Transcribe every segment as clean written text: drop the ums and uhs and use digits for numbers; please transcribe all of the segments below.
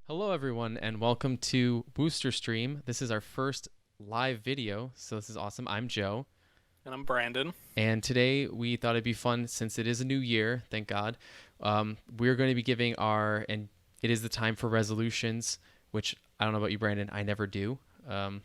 Hello, everyone, and welcome to Booster Stream. This is our first live video, so this is awesome. I'm Joe, And I'm Brandon. and today we thought it'd be fun since it is a new year, thank God. We're going to be giving and it is the time for resolutions, which I don't know about you, Brandon, I never do. Um,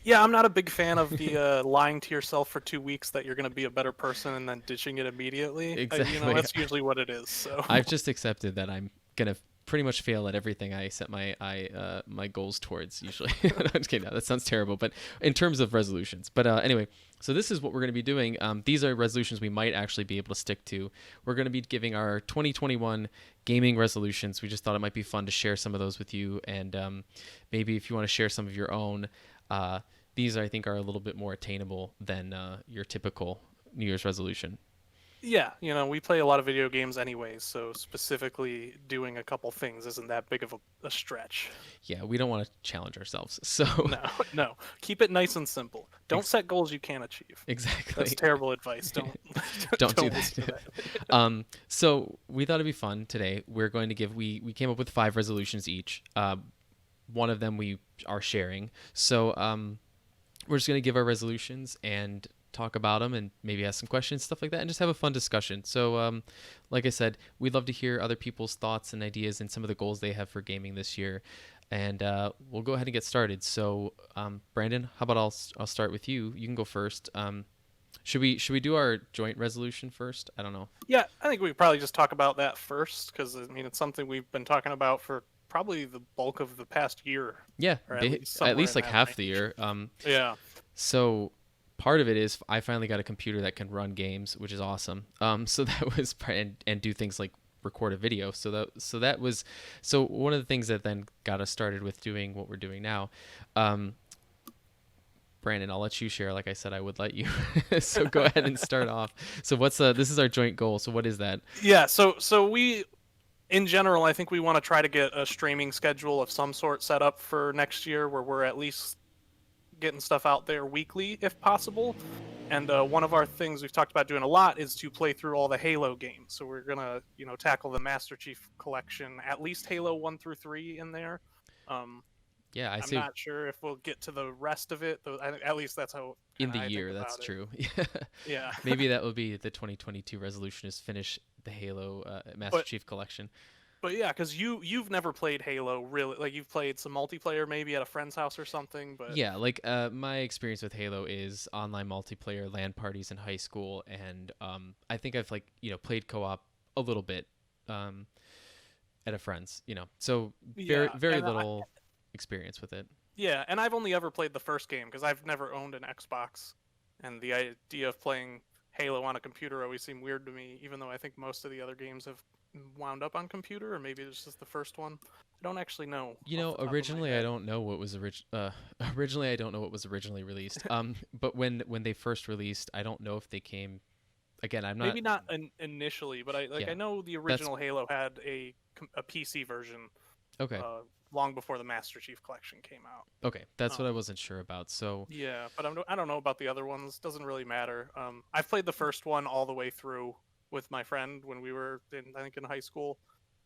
Yeah, I'm not a big fan of the lying to yourself for 2 weeks that you're going to be a better person and then ditching it immediately. exactly. That's usually what it is. So, I've just accepted that I'm gonna pretty much fail at everything I set my goals towards usually. No, I'm just kidding. No, that sounds terrible, but in terms of resolutions. But anyway, so this is what we're gonna be doing. These are resolutions we might actually be able to stick to. We're gonna be giving our 2021 gaming resolutions. We just thought it might be fun to share some of those with you, and maybe if you want to share some of your own. These I think are a little bit more attainable than your typical New Year's resolution. yeah, we play a lot of video games anyways, so specifically doing a couple things isn't that big of a stretch. Yeah, we don't want to challenge ourselves. So No, no. Keep it nice and simple. Don't ex- set goals you can't achieve. That's exactly. terrible advice. Don't Don't do don't listen to that. that. So we thought it'd be fun today. We're going to give we came up with five resolutions each. One of them we are sharing. So we're just going to give our resolutions and talk about them and maybe ask some questions, stuff like that, and just have a fun discussion. So, like I said, we'd love to hear other people's thoughts and ideas and some of the goals they have for gaming this year. And we'll go ahead and get started. So, Brandon, how about I'll start with you. You can go first. Should we do our joint resolution first? I don't know. Yeah, I think we could probably just talk about that first because it's something we've been talking about for probably the bulk of the past year, Yeah, or at least at somewhere least in like that half the range. year. Yeah, So part of it is I finally got a computer that can run games, which is awesome. So that was and do things like record a video. So that was so one of the things that then got us started with doing what we're doing now. Um, Brandon, I'll let you share. Like I said, I would let you. So go ahead and start off. So what's this is our joint goal. So what is that? yeah. So we, in general, I think we want to try to get a streaming schedule of some sort set up for next year, where we're at least getting stuff out there weekly, if possible. And one of our things we've talked about doing a lot is to play through all the Halo games. So we're gonna, tackle the Master Chief Collection, at least Halo 1 through 3 in there. Um, Yeah, I I'm say not sure if we'll get to the rest of it, though. At least that's how in kind of the I think year. That's about it. true. Yeah, Yeah, maybe that will be the 2022 resolution is finish the Halo Master but Chief Collection. yeah, because you've never played Halo really. Like you've played some multiplayer maybe at a friend's house or something, but Yeah, like my experience with Halo is online multiplayer, LAN parties in high school, and I think I've like played co-op a little bit um, at a friend's, so very yeah, very little experience with it. and I've only ever played the first game because I've never owned an Xbox, and the idea of playing Halo on a computer always seemed weird to me. Even though I think most of the other games have wound up on computer, or maybe it's just the first one. I don't actually know off the top of my Originally I head. don't know what was originally I don't know what was originally released. But when they first released, I don't know if they came again. I'm not. Maybe not initially, but I Yeah, know the that's original Halo had a PC version okay. uh, long before the Master Chief Collection came out. Okay, that's what I Um, wasn't sure about. So yeah, but I don't know about the other ones. Doesn't really matter. I've played the first one all the way through with my friend when we were I think in high school,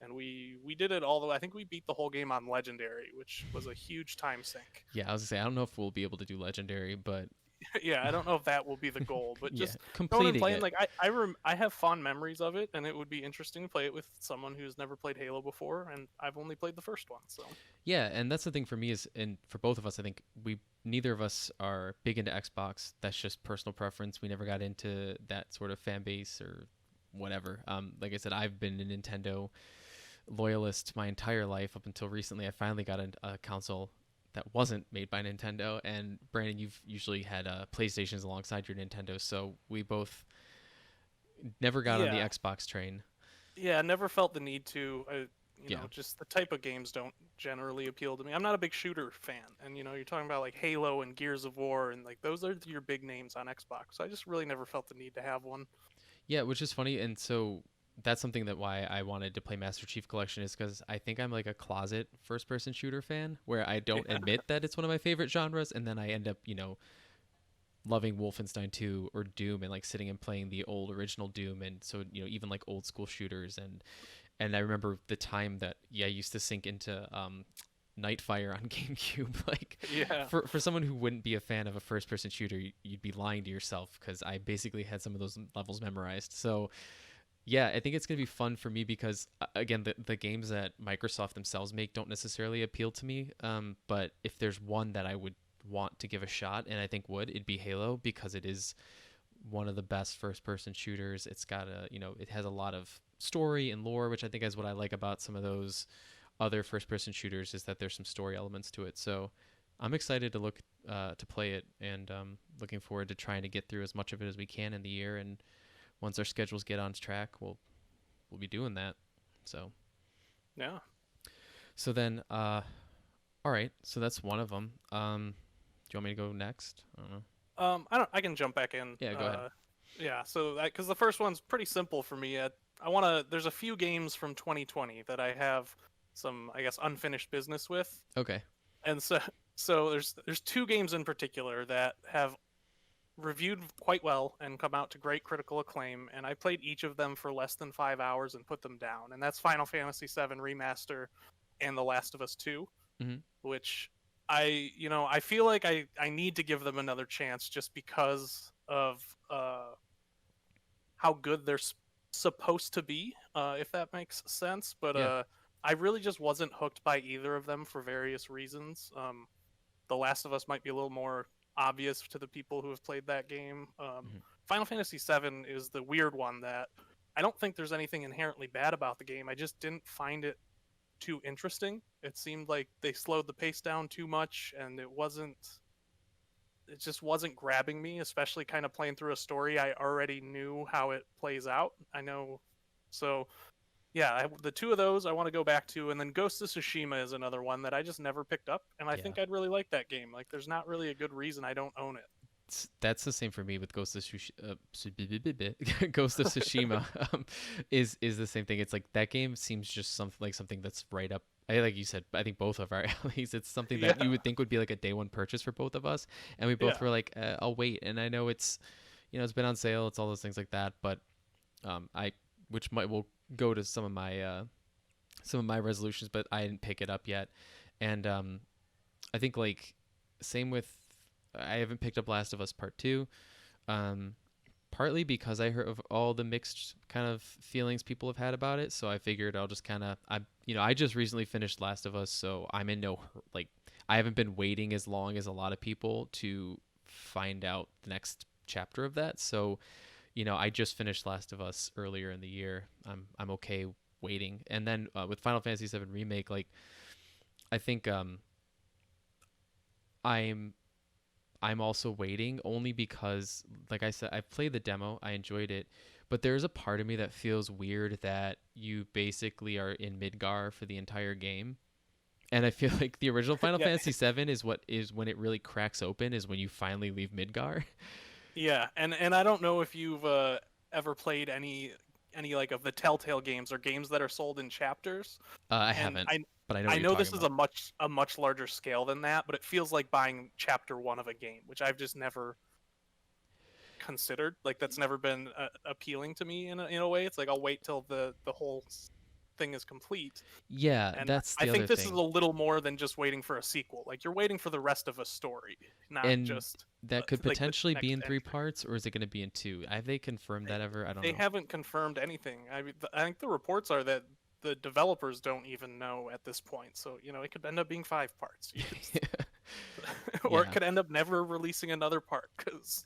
and we did it all the way. I think we beat the whole game on Legendary, which was a huge time sink. yeah, I was gonna say I don't know if we'll be able to do legendary, but Yeah, I don't know if that will be the goal, but yeah, just going and completing playing. it. Like I have fond memories of it, and it would be interesting to play it with someone who's never played Halo before, and I've only played the first one. So Yeah, and that's the thing for me is, and for both of us, I think we neither of us are big into Xbox. That's just personal preference. We never got into that sort of fan base or whatever. Like I said, I've been a Nintendo loyalist my entire life up until recently. I finally got a console that wasn't made by Nintendo. And Brandon, you've usually had PlayStations alongside your Nintendo, so we both never got on the yeah, Xbox train. yeah, I never felt the need to. Yeah. Just the type of games don't generally appeal to me. I'm not a big shooter fan, and you're talking about like Halo and Gears of War, and like those are your big names on Xbox. So I just really never felt the need to have one. Yeah, which is funny, and so that's something that why I wanted to play Master Chief Collection is because I think I'm like a closet first-person shooter fan, where I don't admit that it's one of my favorite genres, and then I end up, loving Wolfenstein 2 or Doom, and like sitting and playing the old original Doom, and so even like old school shooters, and I remember the time that I used to sink into Nightfire on GameCube. Like Yeah. for someone who wouldn't be a fan of a first person shooter, you'd be lying to yourself because I basically had some of those levels memorized. So yeah, I think it's gonna be fun for me because again, the games that Microsoft themselves make don't necessarily appeal to me. But if there's one that I would want to give a shot, and I think would, it'd be Halo because it is one of the best first person shooters. It's got it has a lot of story and lore, which I think is what I like about some of those other first person shooters is that there's some story elements to it. So I'm excited to look to play it, and looking forward to trying to get through as much of it as we can in the year. And once our schedules get on track, we'll be doing that. So Yeah. so then, all right. So that's one of them. Do you want me to go next? I don't know. I don't. I can jump back in. Yeah, go ahead. Yeah. So, because the first one's pretty simple for me. I want to. There's a few games from 2020 that I have some, I guess, unfinished business with, Okay. and so there's two games in particular that have reviewed quite well and come out to great critical acclaim, and I played each of them for less than 5 hours and put them down. And that's Final Fantasy VII Remaster and The Last of Us 2, Hmm. which I feel like I need to give them another chance just because of how good they're supposed to be, if that makes sense. But Yeah. I really just wasn't hooked by either of them for various reasons. The Last of Us might be a little more obvious to the people who have played that game. Hmm. Final Fantasy VII is the weird one that I don't think there's anything inherently bad about the game. I just didn't find it too interesting. It seemed like they slowed the pace down too much, and it just wasn't grabbing me, especially kind of playing through a story I already knew how it plays out. I know. So, yeah, the two of those I want to go back to, and then Ghost of Tsushima is another one that I just never picked up, and I Yeah. think I'd really like that game. Like, there's not really a good reason I don't own it. That's the same for me with Ghost of Ghost of Tsushima. Is the same thing. It's like that game seems just something that's right up. Like you said, I think both of our alleys. It's something that you Yeah, would think would be like a day one purchase for both of us, and we both yeah, were like, "I'll wait." And I know it's been on sale. It's all those things like that. But I which might will go to some of my resolutions, but I didn't pick it up yet. And I think like same with I haven't picked up Last of Us Part Two, um, partly because I heard of all the mixed kind of feelings people have had about it. So I figured I'll just kind of I just recently finished Last of Us, so I'm in no like I haven't been waiting as long as a lot of people to find out the next chapter of that. So I just finished Last of Us earlier in the year. I'm okay waiting, and then with Final Fantasy VII Remake, like I think I'm I'm also waiting only because, like I said, I played the demo, I enjoyed it, but there's a part of me that feels weird that you basically are in Midgar for the entire game. And I feel like the original Final yeah, Fantasy VII is what is when it really cracks open is when you finally leave Midgar. yeah. And I don't know if you've ever played any like of the Telltale games or games that are sold in chapters. I And haven't, but I know what I you're know talking this is about. a much larger scale than that, but it feels like buying chapter one of a game, which I've just never considered. Like that's never been appealing to me in a way. It's like I'll wait till the whole thing is complete. Yeah, And that's I the other think this is a thing. little more than just waiting for a sequel. Like you're waiting for the rest of a story, not And just that could like the potentially be next in three entry. parts, or is it going to be in two? Have they confirmed that ever? I don't They know. haven't confirmed anything. I mean, I think the reports are that the developers don't even know at this point. So it could end up being 5 parts. Or it Yeah, could end up never releasing another part because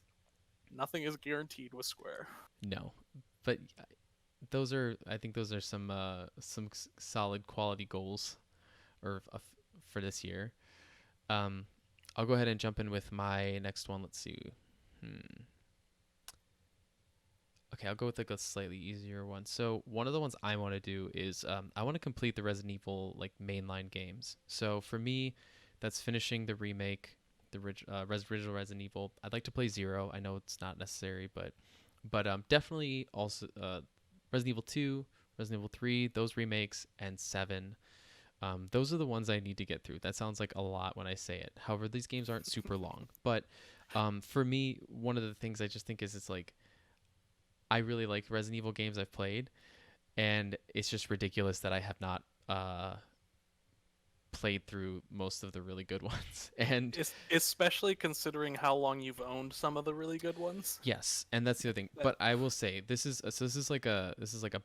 nothing is guaranteed with Square. no, but I think those are some solid quality goals or for this year. Um, I'll go ahead and jump in with my next one. Let's see. Hmm. Okay, I'll go with like a slightly easier one. So one of the ones I want to do is I want to complete the Resident Evil like mainline games. So for me, that's finishing the remake, the original Resident Evil. I'd like to play Zero. I know it's not necessary, but definitely also Resident Evil 2, Resident Evil 3, those remakes, and 7. Those are the ones I need to get through. That sounds like a lot when I say it. However, these games aren't super long. But for me, one of the things I just think is it's like I really like Resident Evil games I've played, and it's just ridiculous that I have not played through most of the really good ones. And Especially considering how long you've owned some of the really good ones. yes, and that's the other thing. That, But I will say this is like a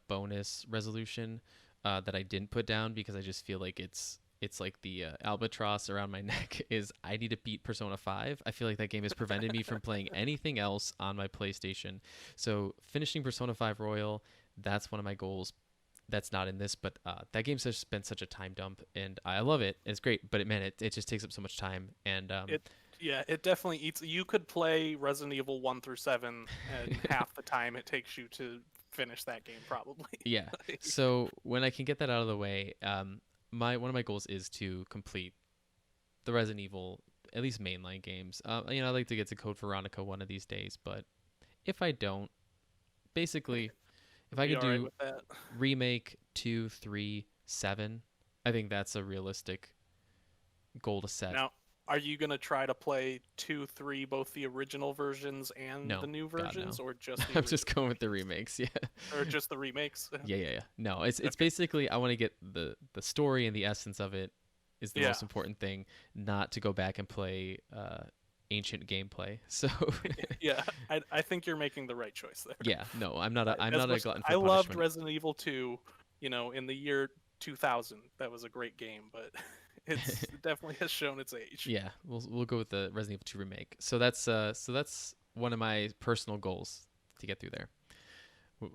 bonus resolution that I didn't put down because I just feel like it's like the albatross around my neck is I need to beat Persona 5. I feel like that game has prevented me from playing anything else on my PlayStation. So finishing Persona 5 Royal, that's one of my goals. That's not in this, but that game's just been such a time dump, and I love it. It's great, but it just takes up so much time, and it yeah, it definitely eats. You could play Resident Evil 1 through 7 and half the time it takes you to finish that game probably. yeah. So when I can get that out of the way, my one of my goals is to complete the Resident Evil, at least mainline games. I'd like to get to Code Veronica one of these days, but if I don't, basically, if I Be could all right do with that. remake 2, 3, 7, I think that's a realistic goal to set. Now, are you going to try to play 2, 3, both the original versions and the No, new God versions, no. or just the I'm just original? going with the remakes. Yeah. Or just the remakes? Yeah. No, it's Okay. basically I want to get the story and the essence of it is the Yeah. most important thing, not to go back and play ancient gameplay. So Yeah, I think you're making the right choice there. yeah, no, I'm As not a much glutton I for loved punishment. Resident Evil 2, in the year 2000. That was a great game, but it definitely has shown its age. Yeah, we'll go with the Resident Evil 2 remake. So that's one of my personal goals to get through there.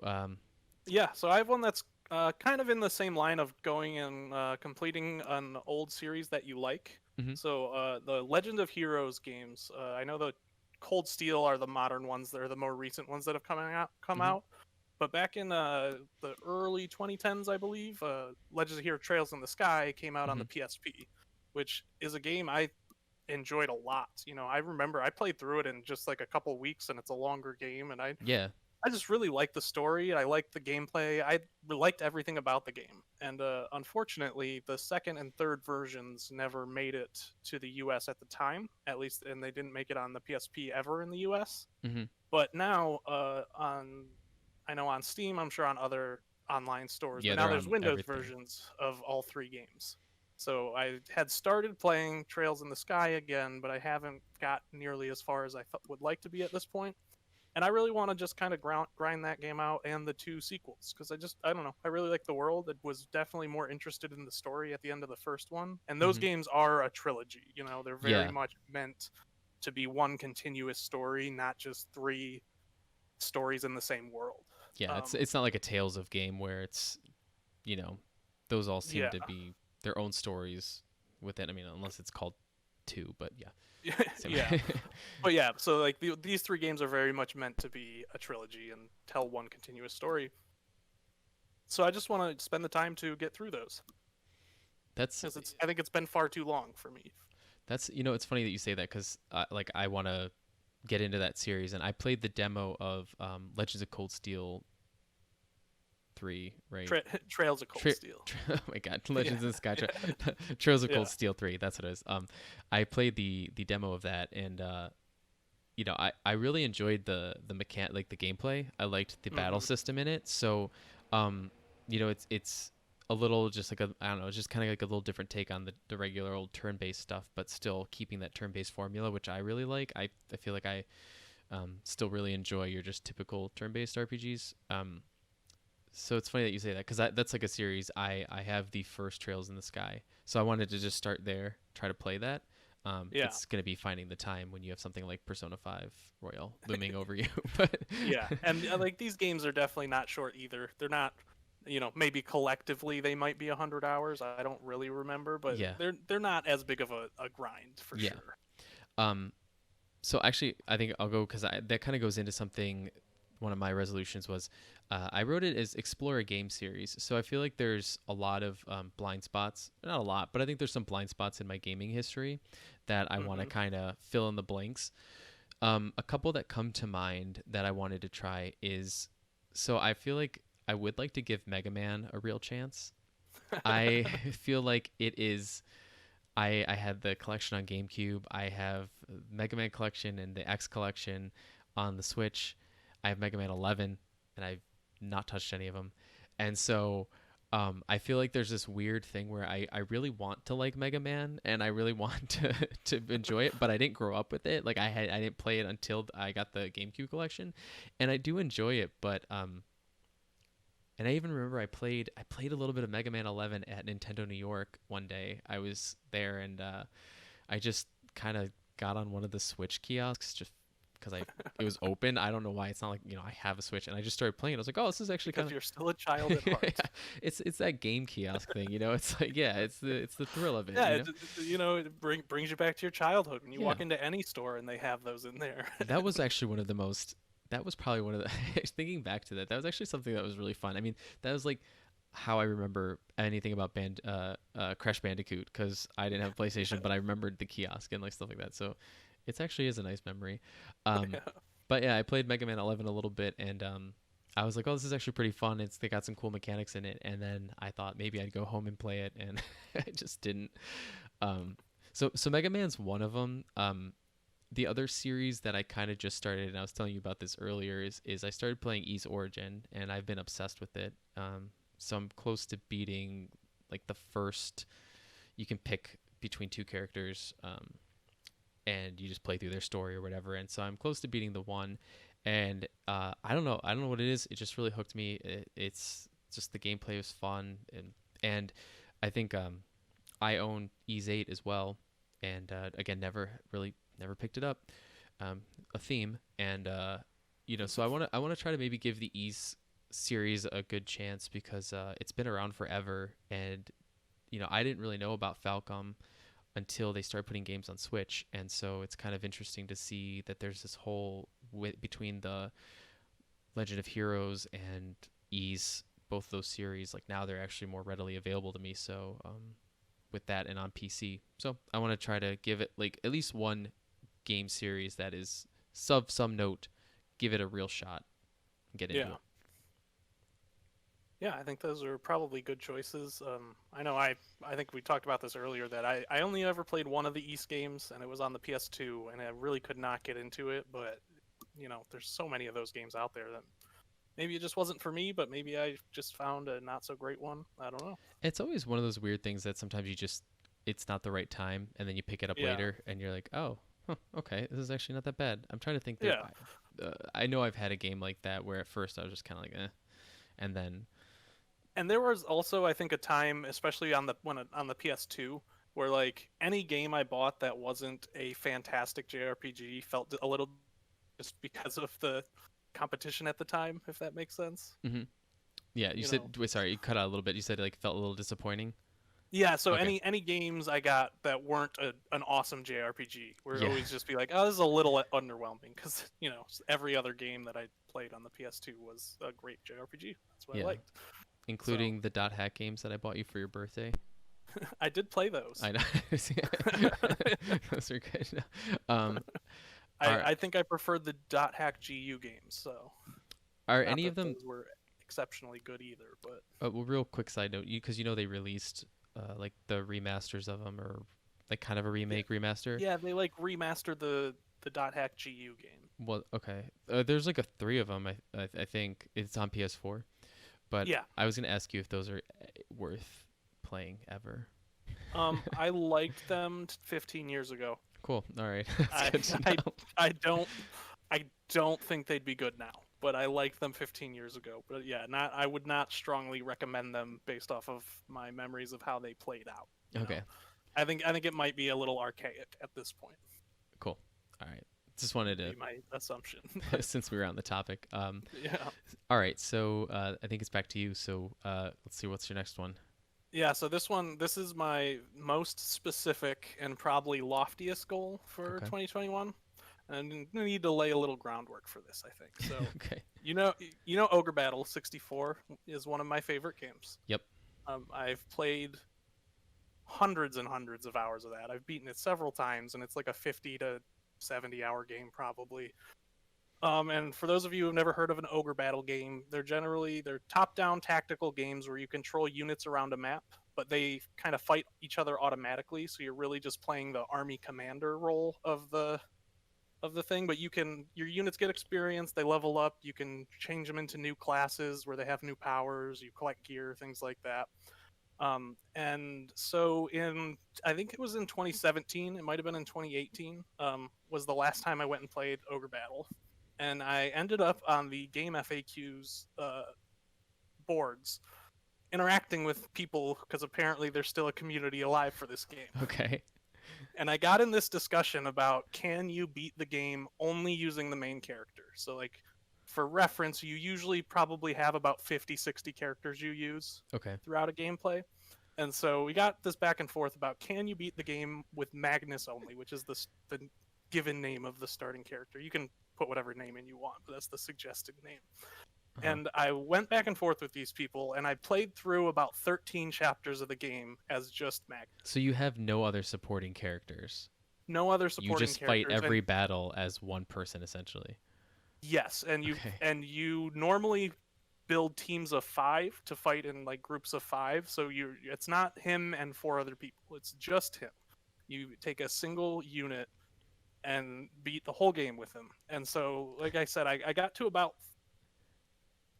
Um, Yeah, so I have one that's kind of in the same line of going and completing an old series that you like. mhm, So the Legend of Heroes games, I know the Cold Steel are the modern ones. They're the more recent ones that have come mhm, out. But back in the early 2010s, I believe, Legends of Heroes Trails in the Sky came out on the mhm. PSP, which is a game I enjoyed a lot. I remember I played through it in just like a couple weeks, and it's a longer game, and Yeah. I just really liked the story. I liked the gameplay. I liked everything about the game. And unfortunately, the second and third versions never made it to the US at the time, at least, and they didn't make it on the PSP ever in the US. Mhm. But now, I know on Steam, I'm sure on other online stores, Yeah, but now they're there's on Windows everything. versions of all three games. So I had started playing Trails in the Sky again, but I haven't got nearly as far as I would like to be at this point, and I really want to just kind of grind that game out and the two sequels because I don't know, I really like the world. It was definitely more interested in the story at the end of the first one, and those Mhm. games are a trilogy. They're very Yeah. much meant to be one continuous story, not just three stories in the same world. Yeah, Um, it's not like a Tales of game where you know, those all seem yeah, to be their own stories within. I mean, unless it's called 2, but yeah. Same. yeah, but yeah. So like these three games are very much meant to be a trilogy and tell one continuous story. So I just want to spend the time to get through those that's because I think it's been far too long for me. that's it's funny that you say that cuz like I want to get into that series, and I played the demo of Legends of Cold Steel 3, right? Trails of Cold Steel. Oh my god, Yeah, Legends in Sky Trails of Cold yeah. Steel 3, that's what it is. I played the demo of that, and I really enjoyed the like the gameplay. I liked the battle Hmm. system in it. So it's a little just like I don't know, it's just kind of like a little different take on the regular old turn-based stuff, but still keeping that turn-based formula, which I really like. I feel like I still really enjoy your just typical turn-based RPGs. So it's funny that you say that because that's like a series. I have the first Trails in the Sky, so I wanted to just start there, try to play that. Yeah, It's gonna be finding the time when you have something like Persona 5 Royal looming over you, but yeah, and like these games are definitely not short either. They're not, maybe collectively they might be 100 hours. I don't really remember, but yeah, they're not as big of a grind for yeah. sure. Um, so actually, I think I'll go because that kind of goes into something. One of my resolutions was I wrote it as explore a game series. So I feel like there's a lot of blind spots, not a lot, but I think there's some blind spots in my gaming history that I want to Hmm. kind of fill in the blanks. A couple that come to mind that I wanted to try is so I feel like I would like to give Mega Man a real chance. I feel like it is. I had the collection on GameCube. I have Mega Man collection and the X collection on the Switch. I have Mega Man 11, and I've not touched any of them. And so I feel like there's this weird thing where I really want to like Mega Man and I really want to enjoy it, but I didn't grow up with it. Like I didn't play it until I got the GameCube collection, and I do enjoy it. But and I even remember I played a little bit of Mega Man 11 at Nintendo New York one day. I was there and I just kind of got on one of the Switch kiosks just because I it was open. I don't know why. It's not like I have a Switch, and I just started playing. I was like, oh, this is actually kind Because of you're still a child at heart. it's that game kiosk thing. It's like yeah, it's the thrill of it. Yeah, it brings you back to your childhood when you Yeah, walk into any store and they have those in there. that was actually one of the most. That was probably one of the. Thinking back to that, that was actually something that was really fun. I mean, that was like how I remember anything about Crash Bandicoot because I didn't have a PlayStation, but I remembered the kiosk and like stuff like that. So it's actually is a nice memory. Um, Yeah. but yeah, I played Mega Man 11 a little bit, and I was like, oh, this is actually pretty fun. They got some cool mechanics in it, and then I thought maybe I'd go home and play it, and I just didn't. Um, so Mega Man's one of them. The other series that I kind of just started, and I was telling you about this earlier, is I started playing Ys Origin, and I've been obsessed with it. So I'm close to beating like the first. You can pick between two characters, and you just play through their story or whatever. And so I'm close to beating the one, and I don't know what it is. It just really hooked me. It's just the gameplay was fun, and I think I own Ys 8 as well, and again never picked it up. A theme, and so I want to try to maybe give the Ys series a good chance because it's been around forever, and I didn't really know about Falcom until they started putting games on Switch, and so it's kind of interesting to see that there's this whole between the Legend of Heroes and Ys, both those series, like now they're actually more readily available to me. So with that and on PC, so I want to try to give it like at least one game series that is of some note, give it a real shot, and get into Yeah. it. Yeah, I think those are probably good choices. I know I think we talked about this earlier that I only ever played one of the East games, and it was on the PS2, and I really could not get into it. But there's so many of those games out there that maybe it just wasn't for me, but maybe I just found a not so great one. I don't know. It's always one of those weird things that sometimes it's not the right time, and then you pick it up Yeah, later, and you're like, oh, huh, okay, this is actually not that bad. I'm trying to think there. yeah. I know I've had a game like that where at first I was just kind of like, and then And there was also, I think, a time, especially on the PS2, where like any game I bought that wasn't a fantastic JRPG felt a little just because of the competition at the time, if that makes sense. mhm. Yeah, you You know. said wait, sorry, you cut out a little bit. You said it like felt a little disappointing. Yeah, so Okay. any games I got that weren't an awesome JRPG would Yeah. always just be like, oh, this is a little underwhelming because every other game that I played on the PS2 was a great JRPG. That's what I Yeah. liked. So Including the dot hack games that I bought you for your birthday. I did play those. I know. Those are good. Um, are I think I preferred the dot hack GU games. So are not any of that them? those were exceptionally good either, but Well, real quick side note, because they released like the remasters of them, or like kind of a yeah, remake remaster. yeah, they like remastered the dot hack GU game. Well, okay. There's like a three of them. I think it's on PS4. But Yeah. I was gonna ask you if those are worth playing ever. I liked them 15 years ago. Cool. All right. That's I good to I know. I don't think they'd be good now, but I liked them 15 years ago. But yeah, I would not strongly recommend them based off of my memories of how they played out. Okay. I think it might be a little archaic at this point. Cool. All right. Just wanted Be to, my assumption. But since we were on the topic. yeah. All right. So I think it's back to you. So let's see. What's your next one? Yeah, so this is my most specific and probably loftiest goal for Okay. 2021. And I need to lay a little groundwork for this, I think. So, Okay. you know, Ogre Battle 64 is one of my favorite games. Yep. I've played hundreds and hundreds of hours of that. I've beaten it several times, and it's like a 50 to 70-hour game probably. And for those of you who've never heard of an Ogre Battle game, they're top-down tactical games where you control units around a map, but they kind of fight each other automatically. So you're really just playing the army commander role of the thing, but your units get experience, they level up, you can change them into new classes where they have new powers, you collect gear, things like that. And so I think it was in 2017, it might have been in 2018, was the last time I went and played Ogre Battle. And I ended up on the game FAQs boards interacting with people because apparently there's still a community alive for this game. Okay. And I got in this discussion about can you beat the game only using the main character? So, like, for reference, you usually probably have about 50, 60 characters you use Okay. throughout a gameplay. And so we got this back and forth about can you beat the game with Magnus only, which is the given name of the starting character. You can put whatever name in you want, but that's the suggested name. Uh-huh. And I went back and forth with these people, and I played through about 13 chapters of the game as just Magnus. So you have no other supporting characters. No other You supporting just fight characters. every And battle as one person, essentially. yes, Okay. and you normally build teams of 5 to fight in like groups of 5. So it's not him and 4 other people. It's just him. You take a single unit and beat the whole game with him. And so, like I said, I got to about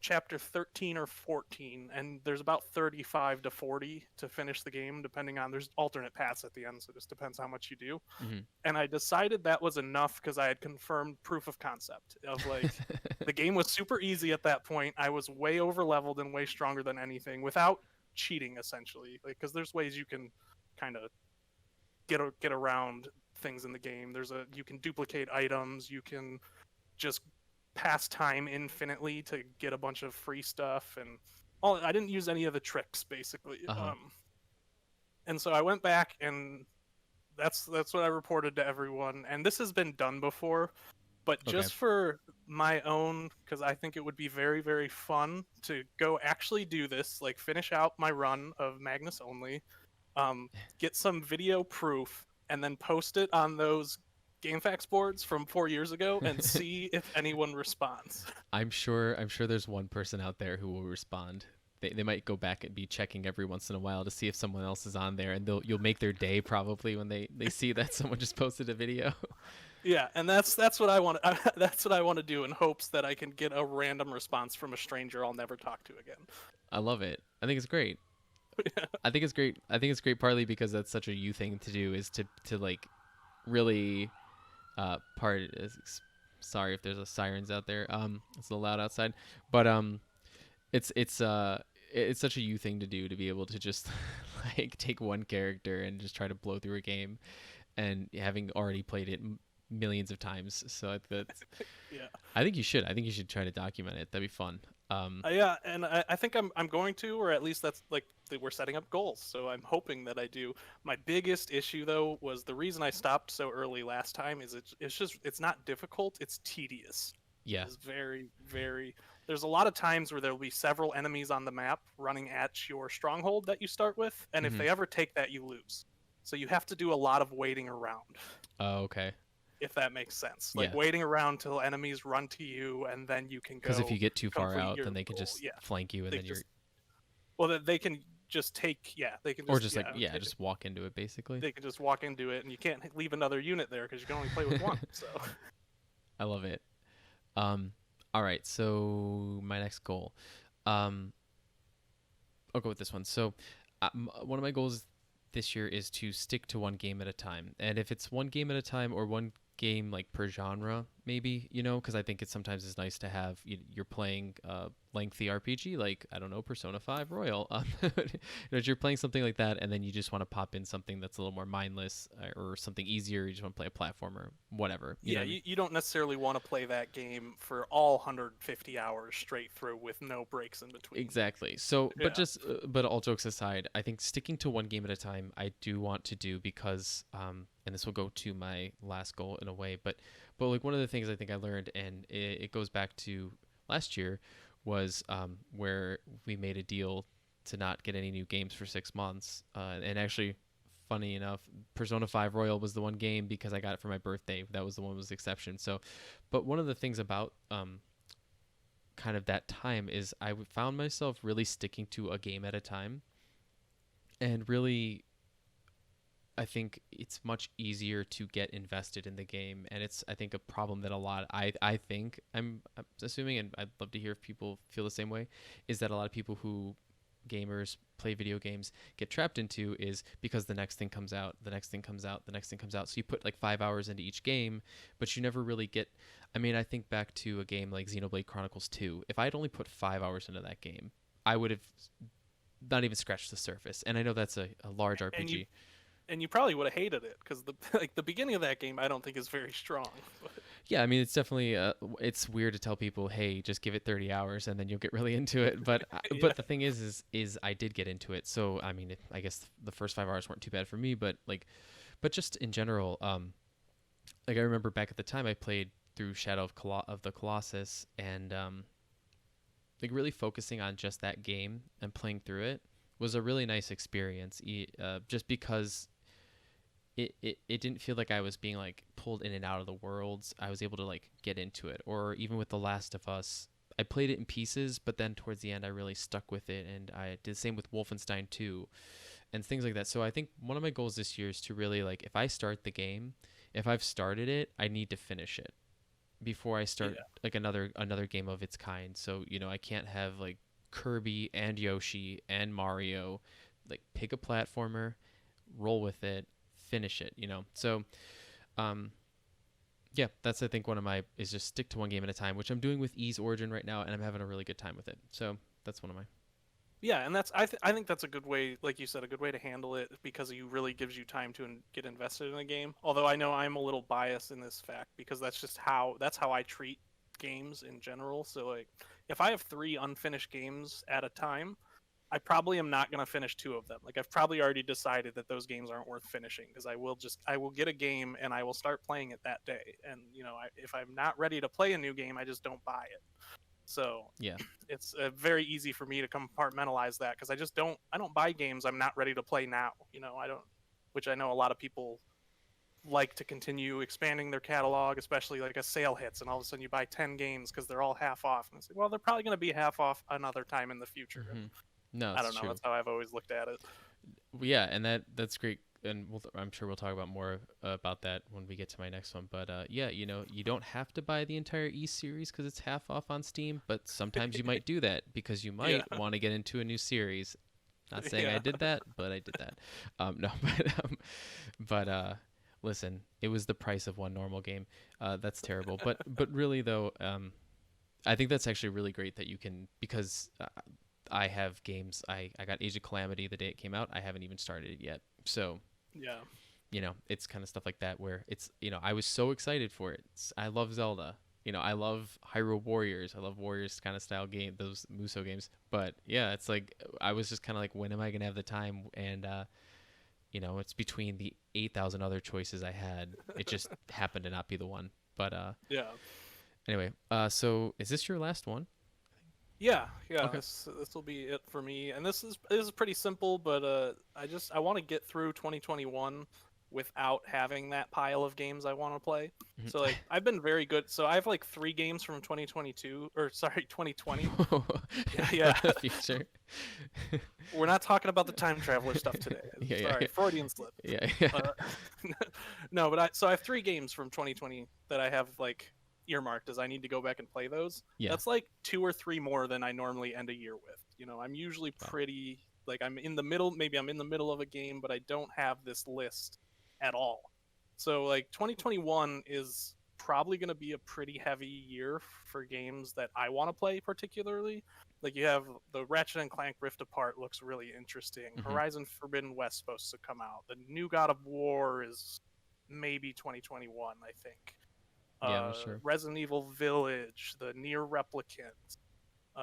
chapter 13 or 14, and there's about 35 to 40 to finish the game, depending on there's alternate paths at the end, so it just depends how much you do. Hmm. And I decided that was enough because I had confirmed proof of concept of like the game was super easy at that point. I was way over leveled and way stronger than anything without cheating, essentially, like because there's ways you can kind of get around things in the game. You can duplicate items, you can just pass time infinitely to get a bunch of free stuff, and I didn't use any of the tricks basically. Uh-huh. And so I went back, and that's what I reported to everyone. And this has been done before, but Okay. just for my own, because I think it would be very, very fun to go actually do this, like finish out my run of Magnus only, get some video proof, and then post it on those GameFAQs boards from 4 years ago and see if anyone responds. I'm sure there's one person out there who will respond. They might go back and be checking every once in a while to see if someone else is on there, and you'll make their day probably when they see that someone just posted a video. Yeah, and that's what I want. That's what I want to do in hopes that I can get a random response from a stranger I'll never talk to again. I love it. I think it's great. I think it's great. I think it's great partly because that's such a you thing to do, is to like really part sorry if there's a sirens out there. It's a little loud outside, but it's such a you thing to do, to be able to just like take one character and just try to blow through a game, and having already played it millions of times. So that's, Yeah. I think you should. I think you should try to document it. That'd be fun. Yeah, and I think I'm going to, or at least that's like we're setting up goals. So I'm hoping that I do. My biggest issue though was the reason I stopped so early last time is it's not difficult, it's tedious. Yeah. It's very, very. There's a lot of times where there'll be several enemies on the map running at your stronghold that you start with, and if Hmm. they ever take that, you lose. So you have to do a lot of waiting around, Oh, okay. if that makes sense. Like Yeah. waiting around till enemies run to you, and then you can Because if go you get too far complete out, your then they can goal. just Yeah, flank you, and they then you're, just well, they can just take. Yeah, they can or just just like, yeah, just walk into it basically. they can just walk into it, and you can't leave another unit there because you can only play with one. So I love it. Um, all right. So my next goal, um, I'll go with this one. So, one of my goals this year is to stick to one game at a time. And if it's one game at a time, or one game like per genre, maybe, because I think it sometimes is nice to have, you're playing a lengthy RPG, like, I don't know, Persona 5 Royal. You're playing something like that, and then you just want to pop in something that's a little more mindless, or something easier. You just want to play a platformer, whatever. You know yeah, what I mean? you don't necessarily want to play that game for all 150 hours straight through with no breaks in between. Exactly. So, Yeah, but all jokes aside, I think sticking to one game at a time, I do want to do, because, and this will go to my last goal in a way, but like one of the things I think I learned, and it goes back to last year, was where we made a deal to not get any new games for 6 months, and actually, funny enough, Persona 5 Royal was the one game, because I got it for my birthday. That was the one that was the exception. So, but one of the things about kind of that time is I found myself really sticking to a game at a time, and really I think it's much easier to get invested in the game, and it's I think a problem that a lot I think I'm assuming, and I'd love to hear if people feel the same way, is that a lot of people who gamers play video games get trapped into is because the next thing comes out, the next thing comes out, the next thing comes out. So you put like 5 hours into each game, but you never really get. I mean, I think back to a game like Xenoblade Chronicles 2. If I'd only put 5 hours into that game, I would have not even scratched the surface. And I know that's a large And you RPG. and you probably would have hated it because the like the beginning of that game I don't think is very strong. Yeah, I mean it's definitely it's weird to tell people, hey, just give it 30 hours and then you'll get really into it. But Yeah, but the thing is I did get into it. So I mean, I guess the first 5 hours weren't too bad for me. But like, but just in general, like I remember back at the time I played through Shadow of the Colossus, and like really focusing on just that game and playing through it was a really nice experience. Just because it didn't feel like I was being like pulled in and out of the worlds. I was able to like get into it. Or even with The Last of Us, I played it in pieces, but then towards the end I really stuck with it, and I did the same with Wolfenstein 2 and things like that. So I think one of my goals this year is to really like if I start the game, if I've started it, I need to finish it before I start yeah. like another game of its kind. So, I can't have like Kirby and Yoshi and Mario. Like pick a platformer, roll with it, finish it. So um yeah, that's I think one of my is just stick to one game at a time, which I'm doing with Ease Origin right now, and I'm having a really good time with it. So that's one of my. Yeah, and I think that's a good way, like you said, a good way to handle it because it really gives you time to get invested in a game. Although I know I'm a little biased in this fact because that's how I treat games in general. So like if I have 3 unfinished games at a time, I probably am not going to finish 2 of them. Like I've probably already decided that those games aren't worth finishing because I will get a game and I will start playing it that day. And if I'm not ready to play a new game, I just don't buy it. So Yeah. it's very easy for me to compartmentalize that because I don't buy games I'm not ready to play now. I don't, which I know a lot of people like to continue expanding their catalog, especially like a sale hits and all of a sudden you buy 10 games because they're all half off. And it's like, well, they're probably going to be half off another time in the future. And No, I it's don't know. true. That's how I've always looked at it. Well, yeah, and that's great, and I'm sure we'll talk about more about that when we get to my next one. But yeah, you don't have to buy the entire E series because it's half off on Steam, but sometimes you might do that because you Yeah. might want to get into a new series. Not saying I Yeah. did that, but I did that. No, but listen, it was the price of one normal game. That's terrible. But really though, I think that's actually really great that you can because I have games. I got Age of Calamity the day it came out. I haven't even started it yet. So, Yeah. it's kind of stuff like that where I was so excited for it. I love Zelda. I love Hyrule Warriors. I love Warriors kind of style game, those Muso games. But yeah, it's like I was just kind of like, when am I gonna have the time? And it's between the 8,000 other choices I had. It just happened to not be the one. But Yeah. anyway, so is this your last one? Yeah, yeah. Okay. This will be it for me, and this is pretty simple, but I want to get through 2021 without having that pile of games I want to play. So like I've been very good. So I have like 3 games from 2022, or sorry, 2020. Yeah, From yeah. the future. We're not talking about the time traveler stuff today. Yeah, yeah, Sorry, yeah. Freudian slip. Yeah, yeah. Uh, no, but I have 3 games from 2020 that I have like earmarked as I need to go back and play those. Yeah. That's like 2 or 3 more than I normally end a year with. I'm usually Wow. pretty like I'm in the middle. Maybe I'm in the middle of a game, but I don't have this list at all. So like 2021 is probably going to be a pretty heavy year for games that I want to play particularly. Like you have the Ratchet and Clank Rift Apart looks really interesting. Hmm. Horizon Forbidden West supposed to come out. The new God of War is maybe 2021, I think. Yeah, I'm not sure. Resident Evil Village, the Near Replicant,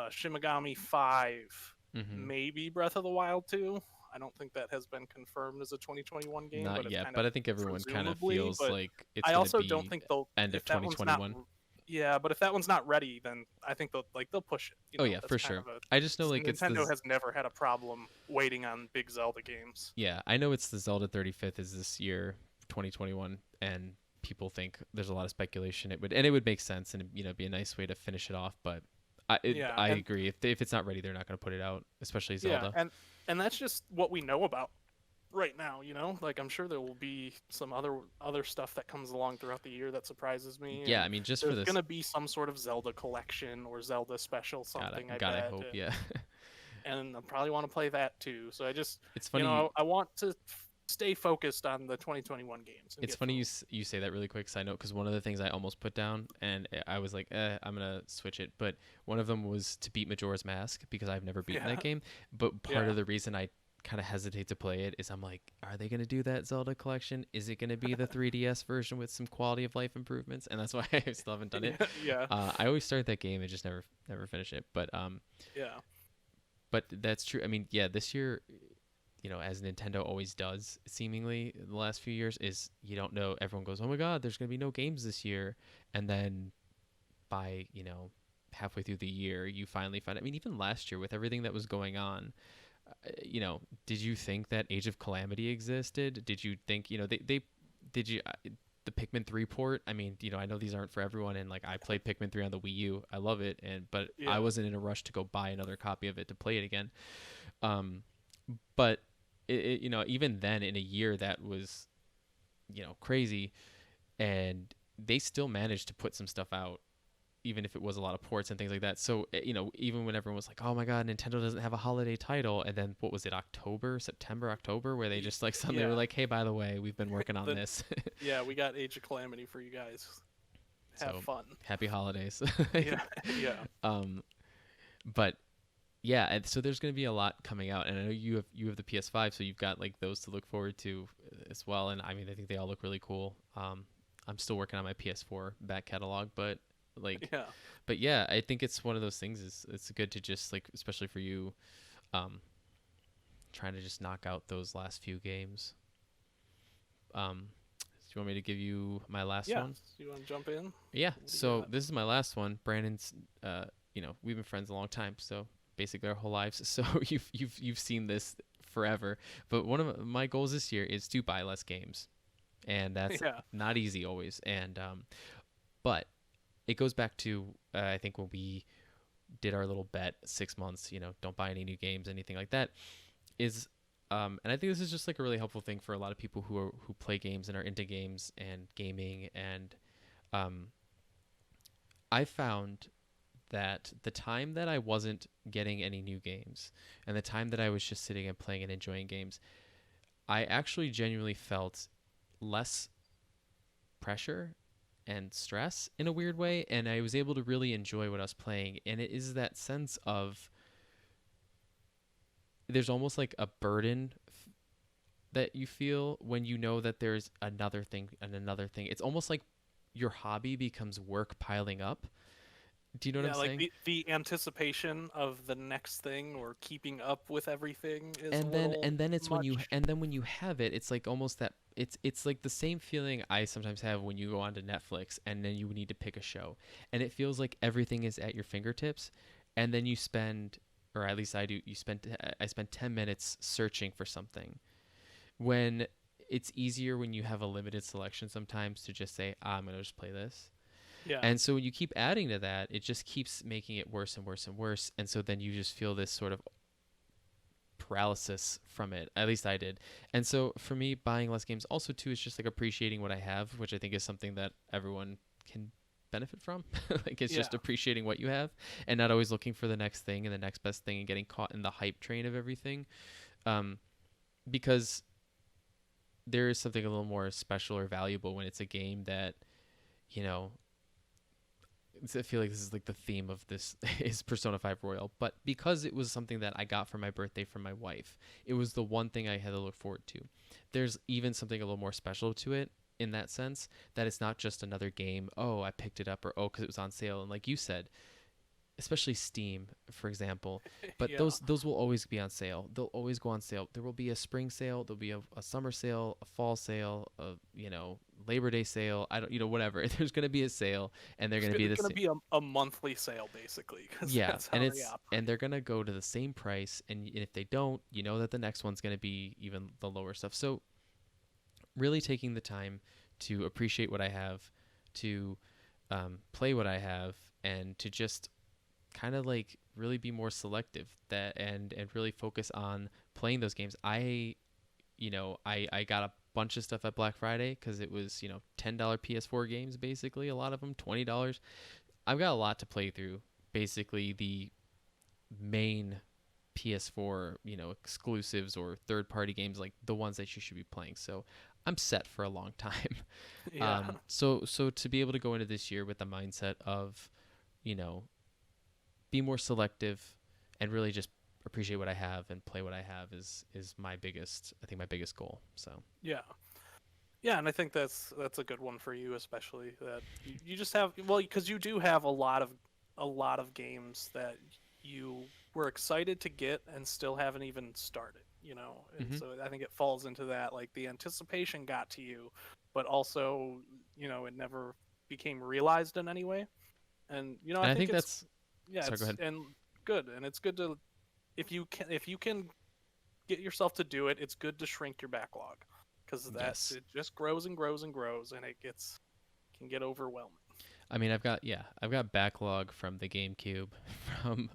Shimigami 5, Hmm. maybe Breath of the Wild 2. I don't think that has been confirmed as a 2021 game, Not but it's yet, kind but of I think everyone kind of presumably. feels But like it's I going to also don't be think they'll end of if that one's not 2021. yeah, but if that one's not ready, then I think they'll push it. Oh yeah, That's for kind sure. of a I just know like it's Nintendo the has never had a problem waiting on big Zelda games. yeah, I know it's the Zelda 35th is this year, 2021, and people think there's a lot of speculation. It would make sense, and be a nice way to finish it off. But Yeah, I and agree. If it's not ready, they're not going to put it out, especially yeah, Zelda. and that's just what we know about right now, you know? Like I'm sure there will be some other stuff that comes along throughout the year that surprises me, Yeah, I and mean, just for there's this, gonna be some sort of Zelda collection or Zelda special God, something, I God, I bet, hope, yeah. and I probably want to play that too. So I just, It's you funny. know, I want to stay focused on the 2021 games and It's get funny through 'em. you say that really quick side note because one of the things I almost put down and I was like, I'm gonna switch it, but one of them was to beat Majora's Mask because I've never beaten that Yeah, game. But part yeah, of the reason I kind of hesitate to play it is I'm like, are they gonna do that Zelda collection? Is it gonna be the 3DS version with some quality of life improvements? And that's why I still haven't done it. yeah, yeah, I always start that game and just never finish it. yeah, But that's true. I mean, yeah, this year, as Nintendo always does, seemingly in the last few years, is you don't know. Everyone goes, "Oh my God, there's going to be no games this year," and then by halfway through the year, you finally find. I mean, even last year with everything that was going on, did you think that Age of Calamity existed? Did you think they did you? The Pikmin 3 port. I mean, I know these aren't for everyone, and like I played Pikmin 3 on the Wii U. I love it, but I yeah, wasn't in a rush to go buy another copy of it to play it again. Um, but even then in a year that was crazy, and they still managed to put some stuff out even if it was a lot of ports and things like that. So even when everyone was like, oh my God, Nintendo doesn't have a holiday title, and then what was it, October where they just like suddenly were yeah. like, hey, by the way, we've been working on The this. Yeah, we got Age of Calamity for you guys. Have So fun. happy holidays. Yeah, yeah, um but yeah, and so there's going to be a lot coming out, and I know you have the PS5, so you've got like those to look forward to as well. And I mean, I think they all look really cool. I'm still working on my PS4 back catalog, like, yeah, but yeah, I think it's one of those things. Is it's good to just like, especially for you, um, trying to just knock out those last few games. Do you want me to give you my last yeah. one? So you want to jump in? Yeah. What do you So got? this is my last one. Brandon's, we've been friends a long time, so basically our whole lives. So you've seen this forever. But one of my goals this year is to buy less games, and that's Yeah, not easy always. And but it goes back to I think when we did our little bet 6 months. Don't buy any new games, anything like that. Is and I think this is just like a really helpful thing for a lot of people who play games and are into games and gaming. And um, I found that the time that I wasn't getting any new games and the time that I was just sitting and playing and enjoying games, I actually genuinely felt less pressure and stress in a weird way, and I was able to really enjoy what I was playing. And it is that sense of there's almost like a burden that you feel when you know that there's another thing and another thing. It's almost like your hobby becomes work piling up. Do you know what I'm yeah. Like saying? the anticipation of the next thing or keeping up with everything is a and then little and then it's much. when you have it, it's like almost that it's like the same feeling I sometimes have when you go onto Netflix and then you need to pick a show, and it feels like everything is at your fingertips, and then you spend, or at least I do, I spend 10 minutes searching for something when it's easier when you have a limited selection sometimes to just say, I'm going to just play this. Yeah, And so when you keep adding to that, it just keeps making it worse and worse and worse. And so then you just feel this sort of paralysis from it. At least I did. And so for me, buying less games also too is just like appreciating what I have, which I think is something that everyone can benefit from. Like it's yeah, just appreciating what you have and not always looking for the next thing and the next best thing and getting caught in the hype train of everything. Um, because there is something a little more special or valuable when it's a game that, you know, I feel like this is like the theme of this is Persona 5 Royal, but because it was something that I got for my birthday from my wife, it was the one thing I had to look forward to. There's even something a little more special to it in that sense, that it's not just another game. Oh, I picked it up, or oh, because it was on sale. And like you said, especially Steam, for example. But yeah. those will always be on sale. They'll always go on sale. There will be a spring sale. There'll be a summer sale, a fall sale, a Labor Day sale. I don't whatever. There's gonna be a sale, and they're gonna be It's the gonna same. be a monthly sale basically, because Yeah, that's and how they they're operate. gonna go to the same price, and if they don't, you know that the next one's gonna be even the lower stuff. So really taking the time to appreciate what I have, to play what I have, and to just kind of like really be more selective that and really focus on playing those games. I got a bunch of stuff at Black Friday because it was $10 PS4 games, basically a lot of them $20. I've got a lot to play through. Basically, the main PS4 exclusives or third party games, like the ones that you should be playing. So I'm set for a long time. Yeah. So to be able to go into this year with the mindset of you know be more selective and really just appreciate what I have and play what I have is my biggest, I think, my biggest goal. So Yeah. Yeah, and I think that's a good one for you, especially that you just have, well, because you do have a lot of games that you were excited to get and still haven't even started, and hmm so I think it falls into that, like the anticipation got to you, but also it never became realized in any way, and I and I think think it's, that's, yeah, sorry, go it's ahead. and good, and it's good to, if you can get yourself to do it, it's good to shrink your backlog because that Yes. it just grows and grows and grows, and it can get overwhelming. I mean, I've got backlog from the GameCube, from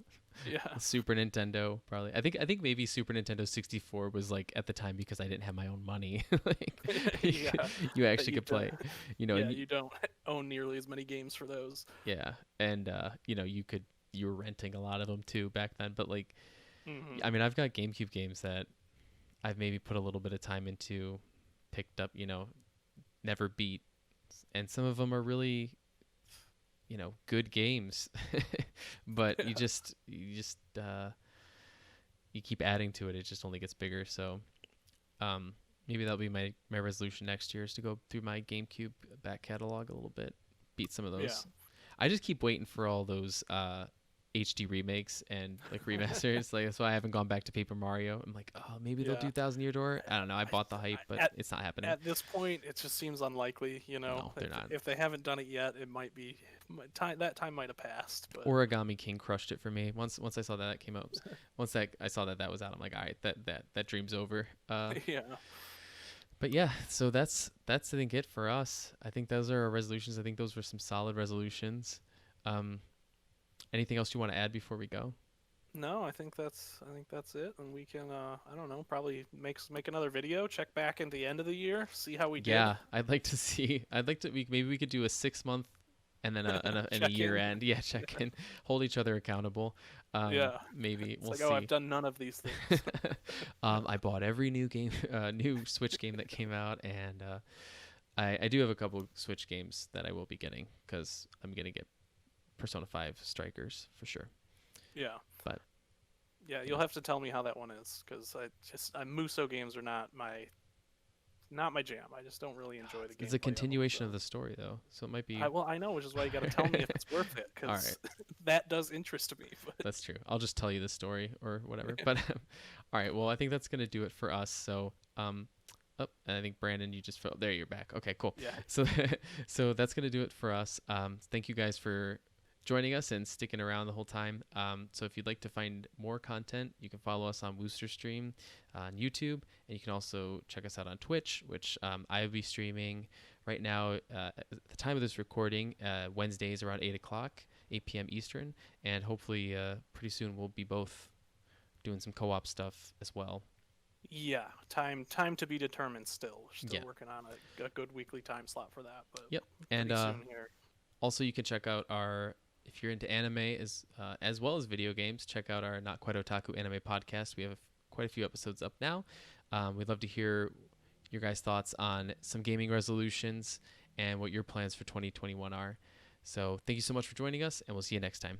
Yeah, the Super Nintendo, probably. I think maybe Super Nintendo 64 was like at the time because I didn't have my own money. Like yeah, you that actually you could play, yeah, and you don't own nearly as many games for those. yeah, and you were renting a lot of them too back then. But like, Hmm. I mean, I've got GameCube games that I've maybe put a little bit of time into, picked up, never beat, and some of them are really good games. But Yeah, you keep adding to it, it just only gets bigger. So um maybe that'll be my resolution next year, is to go through my GameCube back catalog a little bit, beat some of yeah, those. I just keep waiting for all those HD remakes and like remasters. Like that's why I haven't gone back to Paper Mario. I'm like, oh, maybe they'll yeah. do Thousand Year Door. I don't know. I I, bought the hype, but at it's not happening. at this point, it just seems unlikely. No, they're not. If they haven't done it yet, it might be time. That time might have passed, but Origami King crushed it for me. Once I saw that came out, once that I saw that was out, I'm like, all right, that dream's over. yeah, But yeah, so that's I think it for us. I think those are our resolutions. I think those were some solid resolutions. Um, Anything else you want to add before we go? no, I think that's it, and we can, I don't know, probably make another video, check back at the end of the year, see how we did, Yeah, I'd like to see. I'd like to. Maybe we could do a 6 month and then a check year in. end. Yeah, check in, hold each other accountable. Yeah, Maybe it's we'll like, oh, I've see. done none of these things. I bought every new game, new Switch game that came out, and I do have a couple Switch games that I will be getting because I'm gonna get Persona 5 Strikers for sure. Yeah, But yeah, yeah, you'll have to tell me how that one is because Muso games are not my jam. I just don't really enjoy the it's a gameplay of them. continuation of So, the story though, so it might be. well, I know, which is why you got to tell me if it's worth it All right, because that does interest me. But that's true. I'll just tell you the story or whatever. But all right, well, I think that's gonna do it for us. So oh, and I think Brandon, you just fell. There, you're back. Okay, cool. yeah, So, so that's gonna do it for us. Thank you guys for joining us and sticking around the whole time. So if you'd like to find more content, you can follow us on Wooster Stream on YouTube, and you can also check us out on Twitch, which I will be streaming right now at the time of this recording, Wednesdays around 8 o'clock, 8 p.m. Eastern, and hopefully pretty soon we'll be both doing some co-op stuff as well. yeah, time to be determined. Still, we're still Yeah. working on a good weekly time slot for that, but Yep. And pretty soon here. also, you can check out our, if you're into anime as well as video games, check out our Not Quite Otaku anime podcast. We have quite a few episodes up now. We'd love to hear your guys' thoughts on some gaming resolutions and what your plans for 2021 are. So thank you so much for joining us, and we'll see you next time.